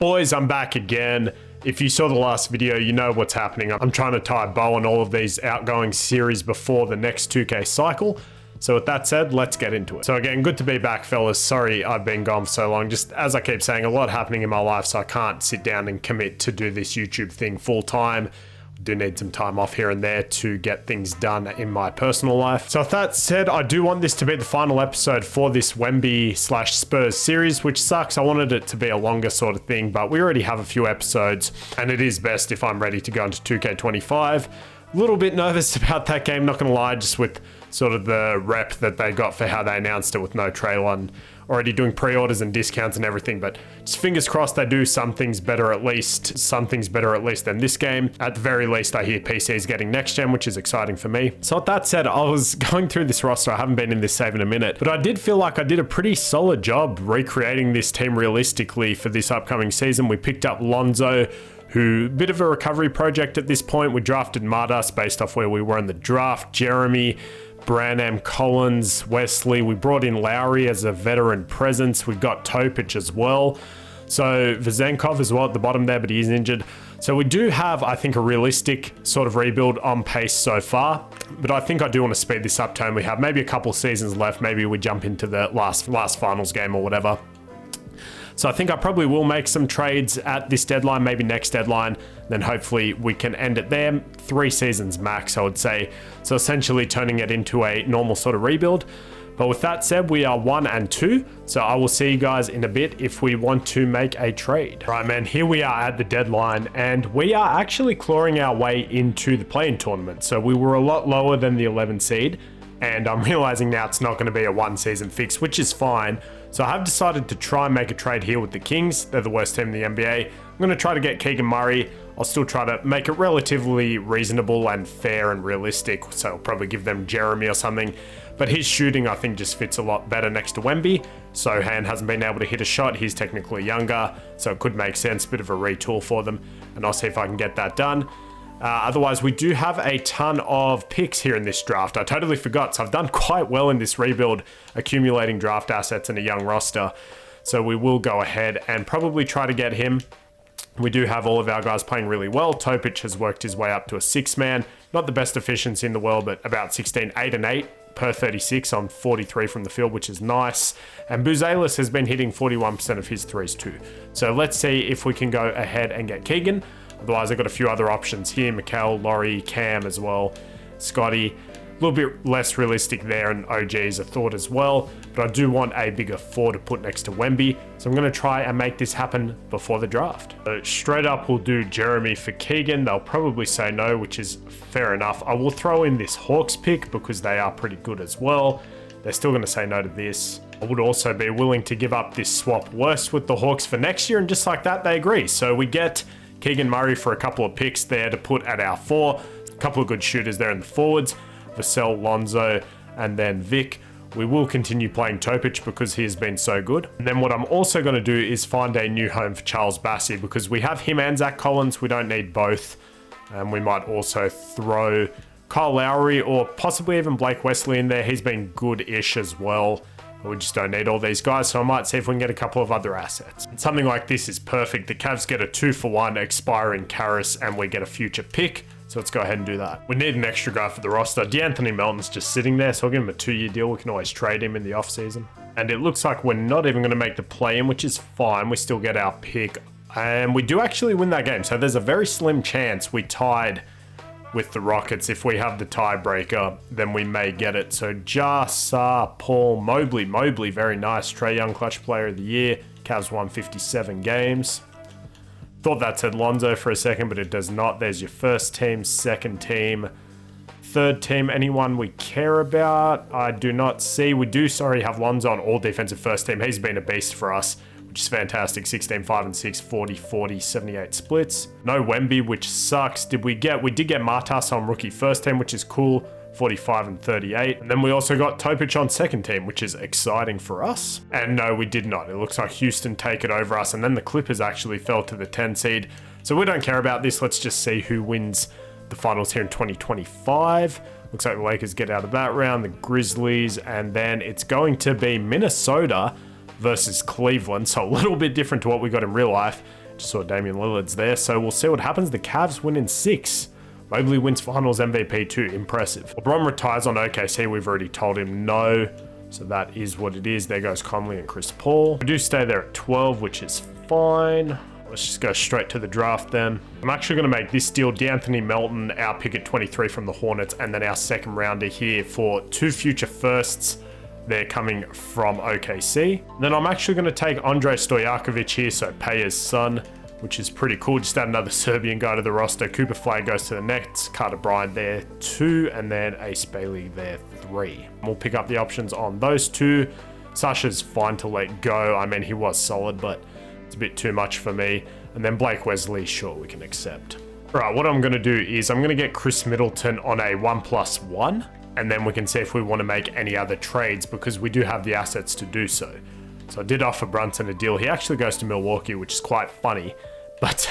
Boys, I'm back again. If you saw the last video, you know what's happening. I'm trying to tie a bow on all of these outgoing series before the next 2K cycle. So with that said, let's get into it. So again, good to be back, fellas. Sorry I've been gone for so long. Just as I keep saying, a lot happening in my life, so I can't sit down and commit to do this YouTube thing full time. Do need some time off here and there to get things done in my personal life. So with that said, I do want this to be the final episode for this Wemby / Spurs series, which sucks. I wanted it to be a longer sort of thing, but we already have a few episodes and it is best if I'm ready to go into 2K25. A little bit nervous about that game, not gonna lie, just with sort of the rep that they got for how they announced it with no trailer and already doing pre-orders and discounts and everything, but just fingers crossed they do some things better at least than this game. At the very least, I hear PC is getting next gen, which is exciting for me. So with that said, I was going through this roster. I haven't been in this save in a minute, but I did feel like I did a pretty solid job recreating this team realistically for this upcoming season. We picked up Lonzo, who, bit of a recovery project at this point. We drafted Mardas based off where we were in the draft. Jeremy, Branham, Collins, Wesley. We brought in Lowry as a veteran presence. We got Topic as well. So Vezenkov as well at the bottom there, but he's injured. So we do have, I think, a realistic sort of rebuild on pace so far. But I think I do want to speed this up, Tone. We have maybe a couple seasons left. Maybe we jump into the last finals game or whatever. So I think I probably will make some trades at this deadline, maybe next deadline. Then hopefully we can end it there. 3 seasons max, I would say. So essentially turning it into a normal sort of rebuild. But with that said, we are 1 and 2. So I will see you guys in a bit if we want to make a trade. Right, man, here we are at the deadline and we are actually clawing our way into the play-in tournament. So we were a lot lower than the 11 seed. And I'm realizing now it's not going to be a 1 season fix, which is fine. So I have decided to try and make a trade here with the Kings. They're the worst team in the NBA. I'm going to try to get Keegan Murray. I'll still try to make it relatively reasonable and fair and realistic. So I'll probably give them Jeremy or something. But his shooting, I think, just fits a lot better next to Wemby. Sohan hasn't been able to hit a shot. He's technically younger, so it could make sense. Bit of a retool for them. And I'll see if I can get that done. Otherwise, we do have a ton of picks here in this draft. I totally forgot, so I've done quite well in this rebuild, accumulating draft assets and a young roster. So we will go ahead and probably try to get him. We do have all of our guys playing really well. Topic has worked his way up to a 6-man. Not the best efficiency in the world, but about 16, 8 and 8 per 36 on 43 from the field, which is nice. And Buzelis has been hitting 41% of his threes too. So let's see if we can go ahead and get Keegan. Otherwise, I've got a few other options here. Mikal, Laurie, Cam as well. Scotty, a little bit less realistic there, and OG is a thought as well. But I do want a bigger 4 to put next to Wemby. So I'm going to try and make this happen before the draft. So straight up, we'll do Jeremy for Keegan. They'll probably say no, which is fair enough. I will throw in this Hawks pick because they are pretty good as well. They're still going to say no to this. I would also be willing to give up this swap worse with the Hawks for next year. And just like that, they agree. So we get Keegan Murray for a couple of picks there to put at our 4. A couple of good shooters there in the forwards. Vassell, Lonzo, and then Vic. We will continue playing Topic because he has been so good. And then what I'm also going to do is find a new home for Charles Bassey because we have him and Zach Collins. We don't need both. And we might also throw Kyle Lowry or possibly even Blake Wesley in there. He's been good-ish as well. We just don't need all these guys, so I might see if we can get a couple of other assets. And something like this is perfect. The Cavs get a 2-for-1 expiring Karras, and we get a future pick. So let's go ahead and do that. We need an extra guy for the roster. D'Anthony Melton's just sitting there, so I'll give him a 2-year deal. We can always trade him in the offseason. And it looks like we're not even going to make the play-in, which is fine. We still get our pick. And we do actually win that game. So there's a very slim chance we tied with the Rockets. If we have the tiebreaker, then we may get it. So Jasa, Paul, Mobley, very nice. Trae Young, clutch player of the year. Cavs won 57 games. Thought that said Lonzo for a second, but it does not. There's your first team, second team, third team. Anyone we care about? I do not see. We do, have Lonzo on all defensive first team. He's been a beast for us, which is fantastic. 16, 5 and 6, 40, 40, 78 splits. No Wemby, which sucks. We did get Martas on rookie first team, which is cool. 45 and 38. And then we also got Topic on second team, which is exciting for us. And no, we did not. It looks like Houston take it over us. And then the Clippers actually fell to the 10 seed. So we don't care about this. Let's just see who wins the finals here in 2025. Looks like the Lakers get out of that round, the Grizzlies, and then it's going to be Minnesota versus Cleveland. So a little bit different to what we got in real life. Just saw Damian Lillard's there. So we'll see what happens. The Cavs win in 6. Mobley wins finals MVP too. Impressive. LeBron retires on OKC. We've already told him no. So that is what it is. There goes Conley and Chris Paul. We do stay there at 12, which is fine. Let's just go straight to the draft then. I'm actually going to make this deal. D'Anthony Melton, our pick at 23 from the Hornets, and then our second rounder here for 2 future firsts. They're coming from OKC. Then I'm actually going to take Andre Stojakovic here, so Paya's son, which is pretty cool. Just add another Serbian guy to the roster. Cooper Flagg goes to the Nets. Carter Bryant there 2, and then Ace Bailey there 3. We'll pick up the options on those 2. Sasha's fine to let go. I mean, he was solid, but it's a bit too much for me. And then Blake Wesley, sure, we can accept. All right, what I'm going to do is I'm going to get Chris Middleton on a 1+1, and then we can see if we want to make any other trades because we do have the assets to do so. So I did offer Brunson a deal. He actually goes to Milwaukee, which is quite funny. But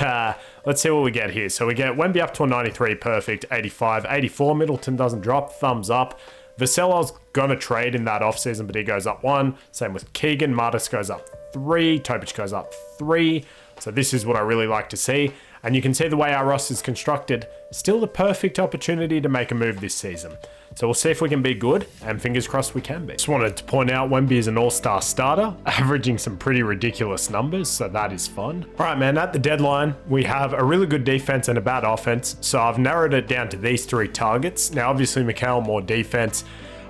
let's see what we get here. So we get Wemby up to a 93, perfect, 85, 84. Middleton doesn't drop, thumbs up. Vassell's going to trade in that offseason, but he goes up 1. Same with Keegan. Martis goes up 3. Topic goes up 3. So this is what I really like to see. And you can see the way our roster is constructed, still the perfect opportunity to make a move this season. So we'll see if we can be good, and fingers crossed we can be. Just wanted to point out Wemby is an all-star starter, averaging some pretty ridiculous numbers, so that is fun. All right, man, at the deadline, we have a really good defense and a bad offense, so I've narrowed it down to these 3 targets. Now, obviously, Mikal more defense.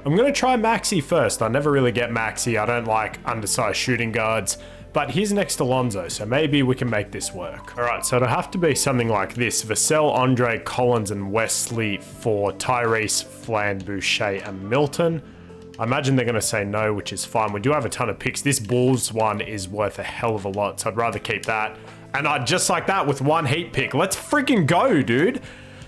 I'm going to try Maxey first. I never really get Maxey. I don't like undersized shooting guards. But he's next to Lonzo, so maybe we can make this work. All right, so it'll have to be something like this. Vassell, Andre, Collins, and Wesley for Tyrese, Flan, Boucher, and Milton. I imagine they're going to say no, which is fine. We do have a ton of picks. This Bulls one is worth a hell of a lot, so I'd rather keep that. And just like that with 1 Heat pick. Let's freaking go, dude.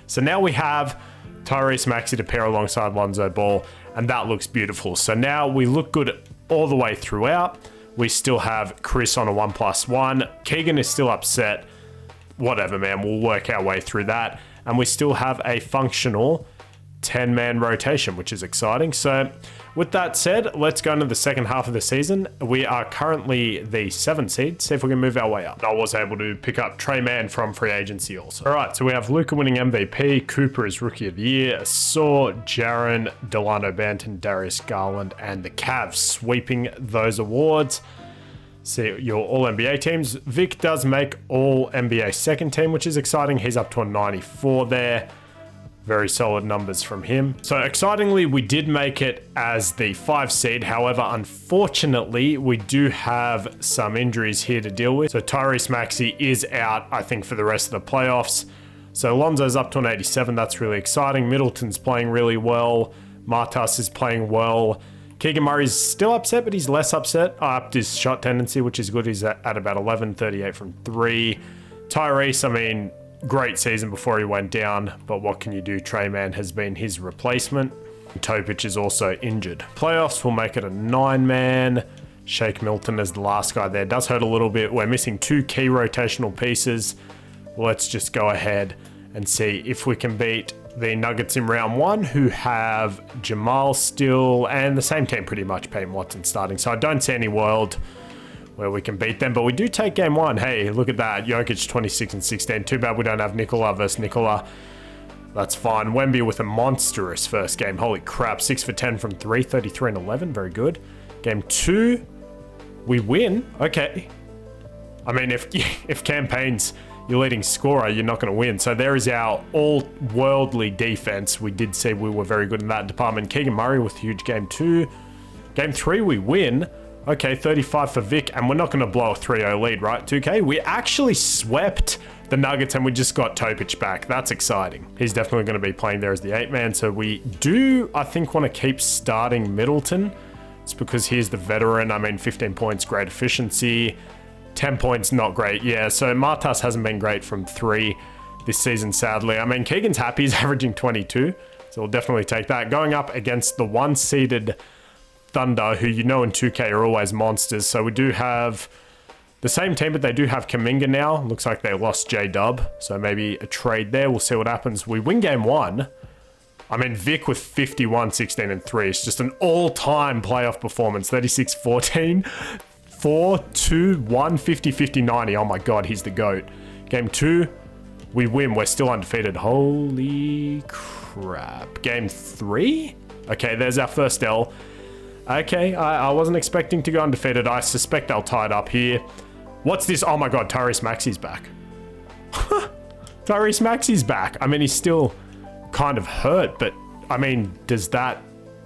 So now we have Tyrese Maxey to pair alongside Lonzo Ball, and that looks beautiful. So now we look good all the way throughout. We still have Chris on a 1+1. Keegan is still upset. Whatever, man. We'll work our way through that. And we still have a functional 10-man rotation, which is exciting. So with that said, let's go into the second half of the season. We are currently the 7th seed. See if we can move our way up. I was able to pick up Trey Mann from free agency also. All right, so we have Luka winning MVP. Cooper is Rookie of the Year. Saw, Jaren, Delano Banton, Darius Garland, and the Cavs sweeping those awards. See your All-NBA teams. Vic does make All-NBA second team, which is exciting. He's up to a 94 there. Very solid numbers from him. So excitingly, we did make it as the 5 seed. However, unfortunately, we do have some injuries here to deal with. So Tyrese Maxey is out, I think, for the rest of the playoffs. So Lonzo's up to an 87. That's really exciting. Middleton's playing really well. Martas is playing well. Keegan Murray's still upset, but he's less upset. Upped his shot tendency, which is good. He's at about 11, 38 from 3. Tyrese, I mean, great season before he went down, but what can you do? Trey Mann has been his replacement. Topic is also injured. Playoffs will make it a 9-man. Shake Milton as the last guy there. Does hurt a little bit. We're missing 2 key rotational pieces. Let's just go ahead and see if we can beat the Nuggets in round 1, who have Jamal still, and the same team pretty much, Peyton Watson starting. So I don't see any world where we can beat them, but we do take game 1. Hey, look at that. Jokic 26 and 16. Too bad we don't have Nikola versus Nikola. That's fine. Wemby with a monstrous first game. Holy crap. 6 for 10 from 3, 33 and 11. Very good. Game 2, we win. Okay. I mean, if campaign's your leading scorer, you're not going to win. So there is our all-worldly defense. We did say we were very good in that department. Keegan Murray with a huge game 2. Game 3, we win. Okay, 35 for Vic, and we're not going to blow a 3-0 lead, right, 2K? We actually swept the Nuggets, and we just got Topic back. That's exciting. He's definitely going to be playing there as the 8-man, so we do, I think, want to keep starting Middleton. It's because he's the veteran. I mean, 15 points, great efficiency. 10 points, not great. Yeah, so Martas hasn't been great from 3 this season, sadly. I mean, Keegan's happy. He's averaging 22, so we'll definitely take that. Going up against the 1-seeded Thunder, who you know in 2K are always monsters. So we do have the same team, but they do have Kuminga now. Looks like they lost J-Dub, so maybe a trade there. We'll see what happens. We win game 1. I mean, Vic with 51, 16, and 3. It's just an all-time playoff performance. 36-14, 4-2-1, 50-50, 90. Oh my God, he's the GOAT. Game 2, we win. We're still undefeated. Holy crap. Game 3? Okay, there's our first L. Okay, I wasn't expecting to go undefeated. I suspect they'll tie it up here. What's this? Oh my God, Tyrese Maxey's back. Tyrese Maxey's back. I mean, he's still kind of hurt, but I mean, does that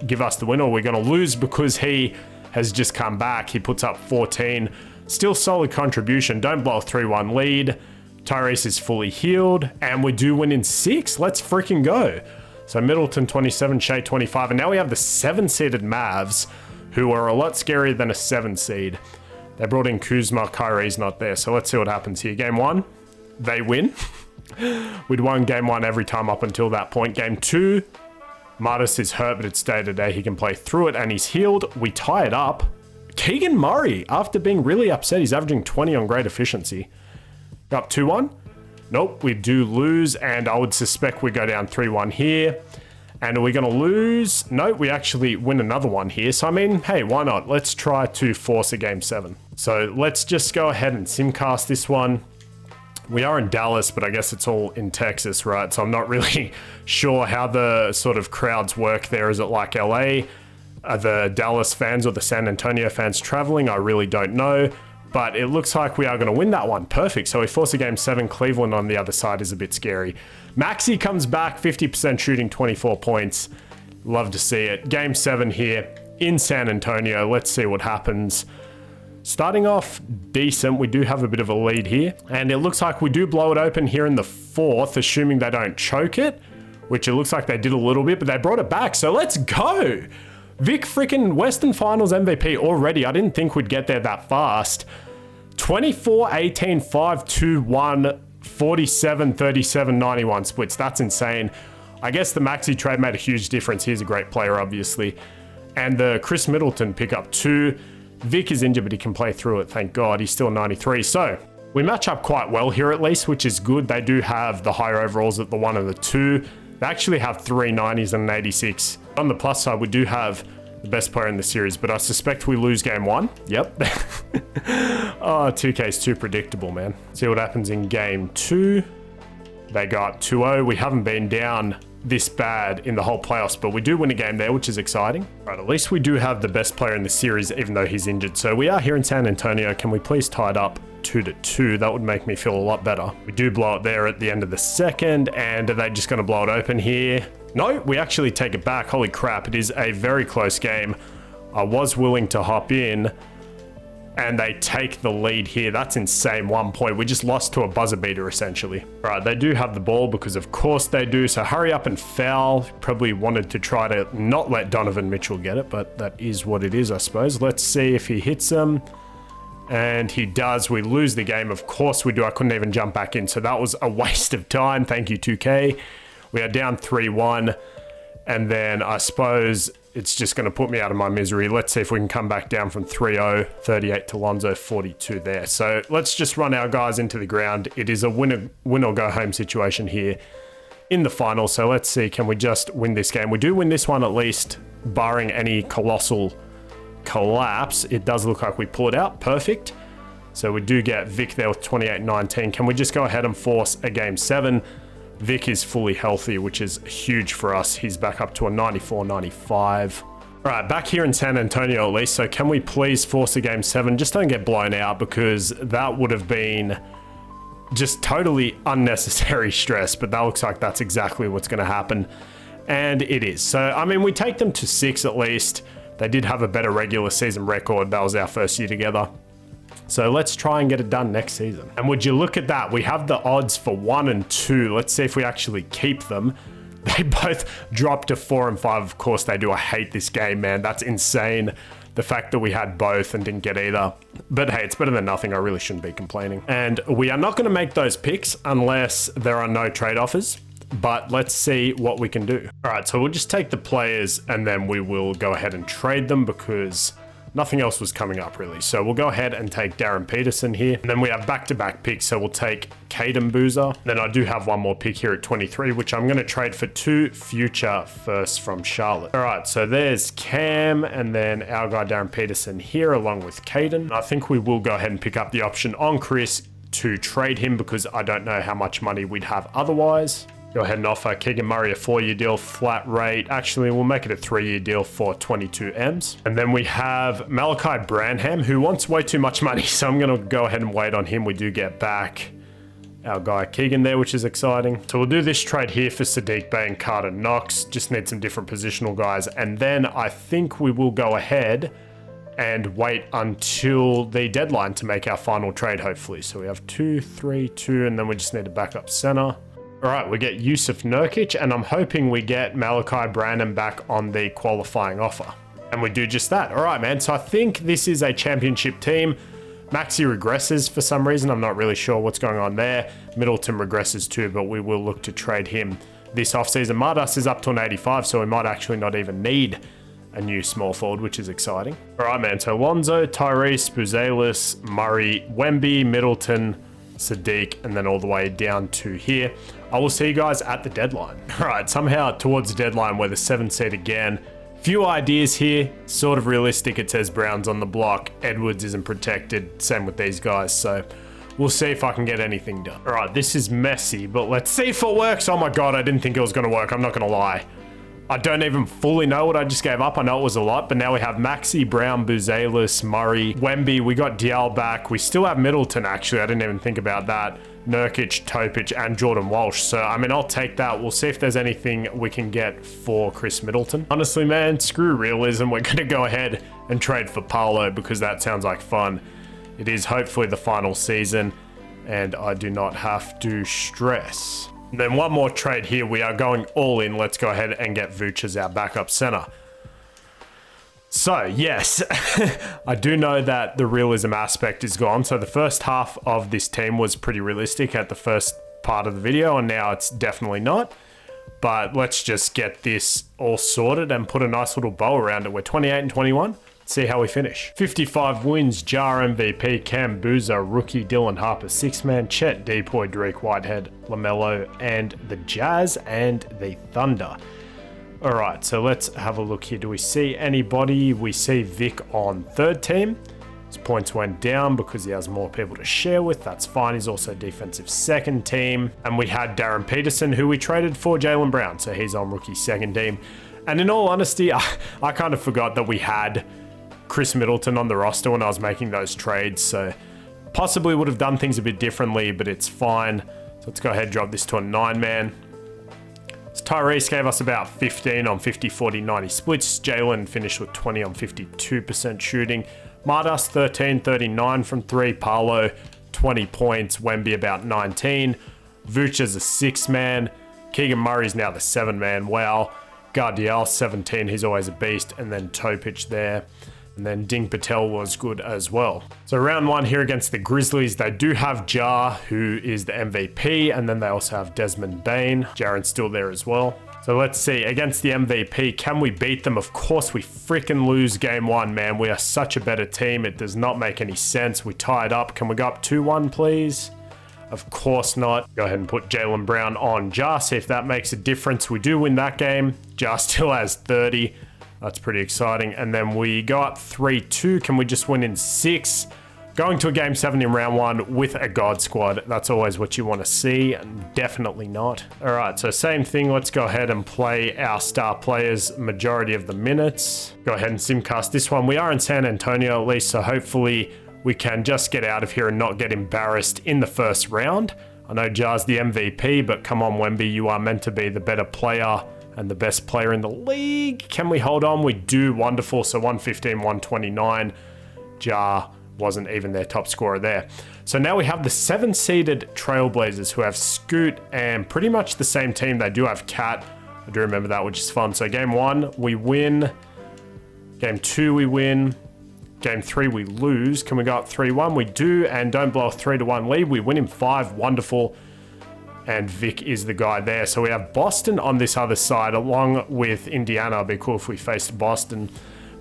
give us the win, or we're going to lose because he has just come back? He puts up 14. Still solid contribution. Don't blow a 3-1 lead. Tyrese is fully healed, and we do win in 6. Let's freaking go. So Middleton 27, Shea 25, and now we have the 7-seeded Mavs, who are a lot scarier than a 7 seed. They brought in Kuzma, Kyrie's not there, so let's see what happens here. Game 1, they win. We'd won game 1 every time up until that point. Game 2, Martis is hurt, but it's day to day. He can play through it, and he's healed. We tie it up. Keegan Murray, after being really upset, he's averaging 20 on great efficiency. Up 2-1. Nope, we do lose, and I would suspect we go down 3-1 here. And are we going to lose? No, we actually win another one here. So, I mean, hey, why not? Let's try to force a game 7. So, let's just go ahead and simcast this one. We are in Dallas, but I guess it's all in Texas, right? So, I'm not really sure how the sort of crowds work there. Is it like LA? Are the Dallas fans or the San Antonio fans traveling? I really don't know. But it looks like we are going to win that one. Perfect. So we force a game 7. Cleveland on the other side is a bit scary. Maxey comes back, 50% shooting, 24 points. Love to see it. Game 7 here in San Antonio. Let's see what happens. Starting off decent. We do have a bit of a lead here. And it looks like we do blow it open here in the 4th, assuming they don't choke it, which it looks like they did a little bit, but they brought it back. So let's go. Vic freaking Western Finals MVP already. I didn't think we'd get there that fast. 24, 18, 5, 2, 1, 47, 37, 91 splits. That's insane. I guess the Maxey trade made a huge difference. He's a great player, obviously. And the Chris Middleton pickup 2. Vic is injured, but he can play through it. Thank God. He's still 93. So we match up quite well here at least, which is good. They do have the higher overalls at the 1 and the 2. They actually have 3 90s and an 86. On the plus side, we do have the best player in the series, but I suspect we lose game 1. Yep. Oh, 2K's too predictable, man. See what happens in game 2. They got 2-0. We haven't been down this bad in the whole playoffs, but we do win a game there, which is exciting. Right, at least we do have the best player in the series, even though he's injured. So we are here in San Antonio. Can we please tie it up 2-2? That would make me feel a lot better. We do blow it there at the end of the 2nd, and are they just going to blow it open here? No, we actually take it back. Holy crap, it is a very close game. I was willing to hop in, and they take the lead here. That's insane. 1 point. We just lost to a buzzer beater, essentially. All right, they do have the ball because, of course, they do. So hurry up and foul. Probably wanted to try to not let Donovan Mitchell get it, but that is what it is, I suppose. Let's see if he hits them. And he does. We lose the game. Of course we do. I couldn't even jump back in. So that was a waste of time. Thank you, 2K. We are down 3-1. And then I suppose it's just going to put me out of my misery. Let's see if we can come back down from 3-0, 38 to Lonzo, 42 there. So let's just run our guys into the ground. It is a win or go home situation here in the final. So let's see, can we just win this game? We do win this one at least, barring any colossal collapse. It does look like we pull it out. Perfect. So we do get Vic there with 28-19. Can we just go ahead and force a game 7? Vic is fully healthy, which is huge for us. He's back up to a 94-95. All right, back here in San Antonio at least. So can we please force a game 7? Just don't get blown out, because that would have been just totally unnecessary stress. But that looks like that's exactly what's going to happen. And it is. So, I mean, we take them to 6 at least. They did have a better regular season record. That was our first year together. So let's try and get it done next season. And would you look at that? We have the odds for 1 and 2. Let's see if we actually keep them. They both dropped to 4 and 5. Of course they do. I hate this game, man. That's insane. The fact that we had both and didn't get either. But hey, it's better than nothing. I really shouldn't be complaining. And we are not going to make those picks unless there are no trade offers. But let's see what we can do. All right, so we'll just take the players and then we will go ahead and trade them, because nothing else was coming up really. So we'll go ahead and take Darren Peterson here. And then we have back-to-back picks. So we'll take Caden Boozer. Then I do have one more pick here at 23, which I'm going to trade for 2 future firsts from Charlotte. All right, so there's Cam and then our guy Darren Peterson here along with Caden. I think we will go ahead and pick up the option on Chris to trade him because I don't know how much money we'd have otherwise. Go ahead and offer Keegan Murray a 4-year deal, flat rate. Actually, we'll make it a 3-year deal for 22 M's. And then we have Malachi Branham, who wants way too much money. So I'm going to go ahead and wait on him. We do get back our guy Keegan there, which is exciting. So we'll do this trade here for Sadiq Bey and Carter Knox. Just need some different positional guys. And then I think we will go ahead and wait until the deadline to make our final trade, hopefully. So we have 2, 3, 2, and then we just need a backup center. All right, we get Yusuf Nurkic, and I'm hoping we get Malachi Branham back on the qualifying offer. And we do just that. All right, man. So I think this is a championship team. Maxey regresses for some reason. I'm not really sure what's going on there. Middleton regresses too, but we will look to trade him this offseason. Mardas is up to an 85, so we might actually not even need a new small forward, which is exciting. All right, man. So Lonzo, Tyrese, Buzelis, Murray, Wemby, Middleton, Sadiq, and then all the way down to here. I will see you guys at the deadline. All right, somehow towards the deadline, we're the 7th seed again. Few ideas here, sort of realistic. It says Brown's on the block. Edwards isn't protected. Same with these guys. So we'll see if I can get anything done. All right, this is messy, but let's see if it works. Oh my God, I didn't think it was going to work. I'm not going to lie. I don't even fully know what I just gave up. I know it was a lot, but now we have Maxey, Brown, Buzelis, Murray, Wemby. We got Dial back. We still have Middleton, actually. I didn't even think about that. Nurkic, Topic, and Jordan Walsh. So, I mean, I'll take that. We'll see if there's anything we can get for Chris Middleton. Honestly, man, screw realism. We're going to go ahead and trade for Paolo because that sounds like fun. It is hopefully the final season, and I do not have to stress. And then one more trade here. We are going all in. Let's go ahead and get Vooch as our backup center. So, yes, I do know that the realism aspect is gone. So the first half of this team was pretty realistic at the first part of the video, and now it's definitely not. But let's just get this all sorted and put a nice little bow around it. We're 28 and 21. See how we finish. 55 wins, Jar MVP, Cam Boozer, rookie Dylan Harper, 6-man, Chet, Depoy, Drake Whitehead, LaMelo, and the Jazz and the Thunder. All right, so let's have a look here. Do we see anybody? We see Vic on 3rd team. His points went down because he has more people to share with. That's fine. He's also defensive 2nd team. And we had Darren Peterson, who we traded for Jaylen Brown. So he's on rookie 2nd team. And in all honesty, I kind of forgot that we had Chris Middleton on the roster when I was making those trades, so possibly would have done things a bit differently, but it's fine. So let's go ahead and drop this to a 9-man. So Tyrese gave us about 15 on 50, 40, 90 splits. Jalen finished with 20 on 52% shooting. Mardas 13, 39 from 3. Paolo 20 points. Wemby about 19. Vooch is a 6-man. Keegan Murray's now the 7-man. Wow. Gardiel 17, he's always a beast. And then Topic there. And then Ding Patel was good as well. So round 1 here against the Grizzlies, they do have Jar, who is the MVP, and then they also have Desmond Bane. Jaren's still there as well. So let's see, against the MVP, can we beat them? Of course we freaking lose game 1, man. We are such a better team. It does not make any sense. We tied up. Can we go up 2-1, please? Of course not. Go ahead and put Jaylen Brown on Jar, see if that makes a difference. We do win that game. Jar still has 30. That's pretty exciting. And then we go up 3-2. Can we just win in 6? Going to a game 7 in round 1 with a God squad. That's always what you want to see. Definitely not. All right, so same thing. Let's go ahead and play our star players majority of the minutes. Go ahead and simcast this one. We are in San Antonio at least, so hopefully we can just get out of here and not get embarrassed in the first round. I know Jar's the MVP, but come on, Wemby, you are meant to be the better player and the best player in the league. Can we hold on? We do. Wonderful. So 115, 129. Jar wasn't even their top scorer there. So now we have the 7-seeded Trailblazers who have Scoot and pretty much the same team. They do have Cat. I do remember that, which is fun. So game 1, we win. Game 2, we win. Game 3, we lose. Can we go up 3-1? We do, and don't blow a 3-1 lead. We win in 5. Wonderful. And Vic is the guy there. So we have Boston on this other side along with Indiana. It'd be cool if we faced Boston.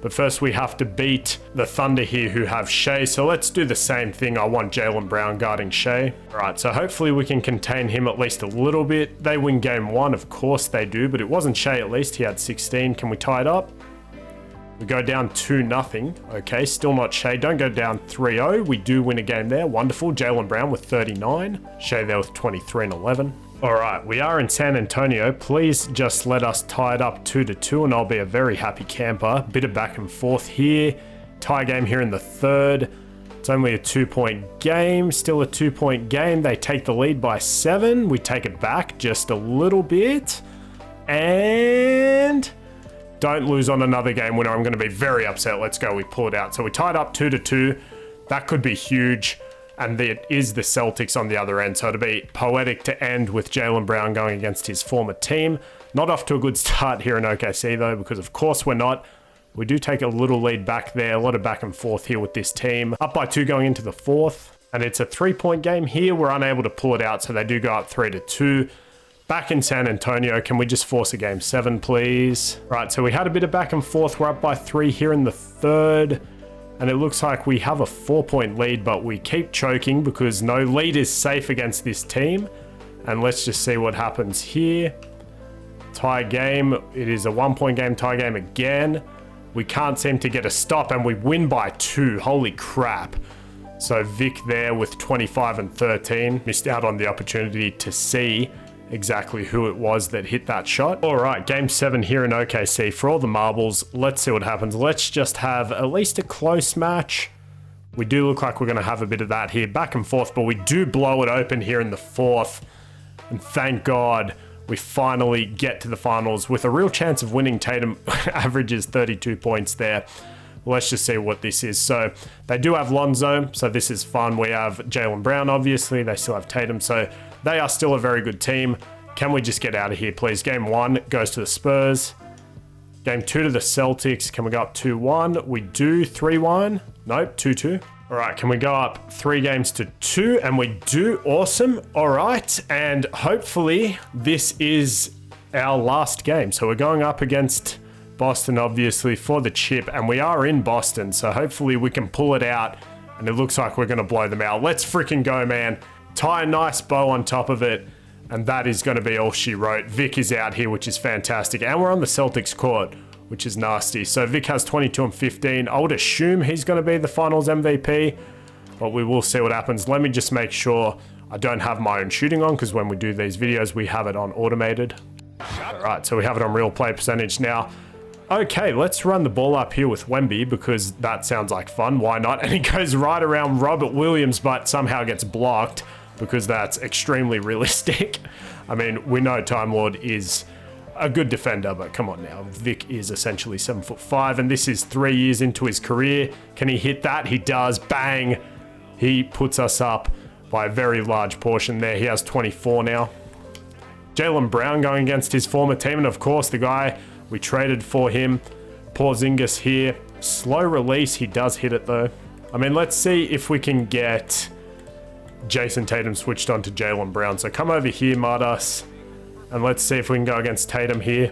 But first we have to beat the Thunder here who have Shea. So let's do the same thing. I want Jaylen Brown guarding Shea. All right, so hopefully we can contain him at least a little bit. They win game 1, of course they do, but it wasn't Shea at least. He had 16. Can we tie it up? We go down 2-0. Okay, still not Shea. Don't go down 3-0. We do win a game there. Wonderful. Jaylen Brown with 39. Shea there with 23 and 11. All right, we are in San Antonio. Please just let us tie it up 2-2 and I'll be a very happy camper. Bit of back and forth here. Tie game here in the third. It's only a 2-point game. Still a 2-point game. They take the lead by 7. We take it back just a little bit. And don't lose on another game winner. I'm going to be very upset. Let's go. We pull it out. So we tied up 2-2. That could be huge. And it is the Celtics on the other end. So it'd be poetic to end with Jaylen Brown going against his former team. Not off to a good start here in OKC though, because of course we're not. We do take a little lead back there. A lot of back and forth here with this team. Up by 2 going into the fourth. And it's a 3-point game here. We're unable to pull it out. So they do go up 3-2. Back in San Antonio, can we just force a game 7, please? Right, so we had a bit of back and forth. We're up by 3 here in the third. And it looks like we have a 4-point lead, but we keep choking because no lead is safe against this team. And let's just see what happens here. Tie game. It is a 1-point game, tie game again. We can't seem to get a stop and we win by 2. Holy crap. So Vic there with 25 and 13. Missed out on the opportunity to see exactly who it was that hit that shot. All right, game 7 here in OKC for all the marbles. Let's see what happens. Let's just have at least a close match. We do look like we're going to have a bit of that here, back and forth, but we do blow it open here in the fourth. And thank God we finally get to the finals with a real chance of winning. Tatum averages 32 points there. Let's just see what this is. So they do have Lonzo, so this is fun. We have Jaylen Brown, obviously. They still have Tatum, so they are still a very good team. Can we just get out of here, please? Game 1 goes to the Spurs. Game 2 to the Celtics. Can we go up 2-1? We do. 3-1. Nope, 2-2. All right, can we go up 3 games to 2? And we do. Awesome. All right, and hopefully this is our last game. So we're going up against Boston, obviously, for the chip, and we are in Boston, so hopefully we can pull it out, and it looks like we're going to blow them out. Let's freaking go, man. Tie a nice bow on top of it, and that is going to be all she wrote. Vic is out here, which is fantastic, and we're on the Celtics court, which is nasty. So Vic has 22 and 15. I would assume he's going to be the finals MVP, but we will see what happens. Let me just make sure I don't have my own shooting on, because when we do these videos, we have it on automated. All right, so we have it on real play percentage now. Okay, let's run the ball up here with Wemby because that sounds like fun. Why not? And he goes right around Robert Williams, but somehow gets blocked because that's extremely realistic. I mean, we know Time Lord is a good defender, but come on now. Vic is essentially 7'5", and this is 3 years into his career. Can he hit that? He does. Bang! He puts us up by a very large portion there. He has 24 now. Jaylen Brown going against his former team, and of course the guy we traded for him. Porzingis here. Slow release. He does hit it though. I mean, let's see if we can get Jason Tatum switched on to Jaylen Brown. So come over here, Mardas. And let's see if we can go against Tatum here.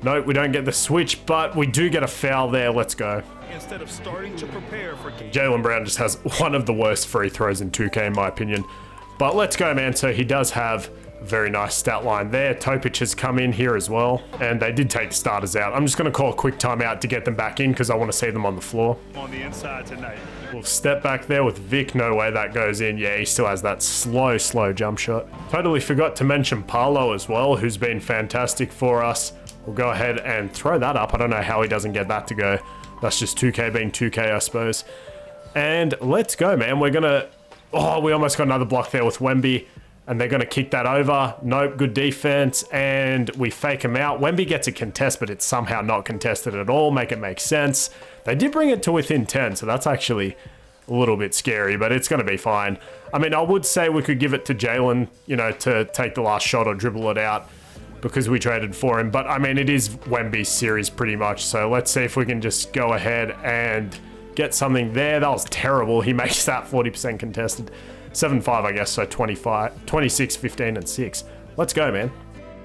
No, we don't get the switch, but we do get a foul there. Let's go. Instead of starting to prepare for Jaylen Brown just has one of the worst free throws in 2K in my opinion. But let's go, man. So he does have very nice stat line there. Topic has come in here as well. And they did take the starters out. I'm just going to call a quick timeout to get them back in because I want to see them on the floor. on the inside tonight. We'll step back there with Vic. No way that goes in. Yeah, he still has that slow jump shot. Totally forgot to mention Paolo as well, who's been fantastic for us. We'll go ahead and throw that up. I don't know how he doesn't get that to go. That's just 2K being 2K, I suppose. And let's go, man. We're going to... Oh, we almost got another block there with Wemby. And they're going to kick that over. Nope, good defense. And we fake him out. Wemby gets a contest, but it's somehow not contested at all. Make it make sense. They did bring it to within 10, so that's actually a little bit scary, but it's going to be fine. I mean, I would say we could give it to Jaylen, you know, to take the last shot or dribble it out because we traded for him. But, I mean, it is Wemby's series pretty much. So let's see if we can just go ahead and get something there. That was terrible. He makes that 40% contested. 7-5, I guess, so 25, 26, 15, and 6. Let's go, man.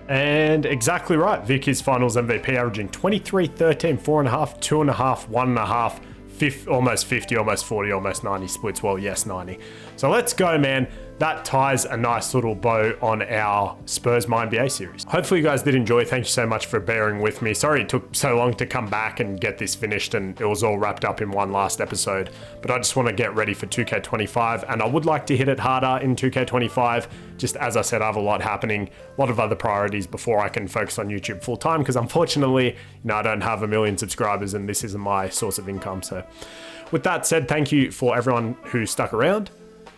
And exactly right. Vic is finals MVP, averaging 23, 13, 4.5, 2.5, 1.5, almost 50, almost 40, almost 90 splits. Well, yes, 90. So let's go, man. That ties a nice little bow on our Spurs MyNBA series. Hopefully you guys did enjoy. Thank you so much for bearing with me. Sorry it took so long to come back and get this finished, and it was all wrapped up in one last episode. But I just want to get ready for 2K25, and I would like to hit it harder in 2K25. Just as I said, I have a lot happening, a lot of other priorities before I can focus on YouTube full time, because unfortunately, I don't have 1 million subscribers and this isn't my source of income. So with that said, thank you for everyone who stuck around.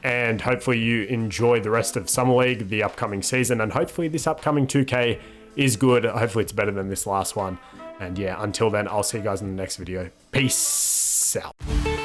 And hopefully you enjoy the rest of Summer League, the upcoming season, and hopefully this upcoming 2K is good. Hopefully it's better than this last one. And yeah, until then, I'll see you guys in the next video. Peace out.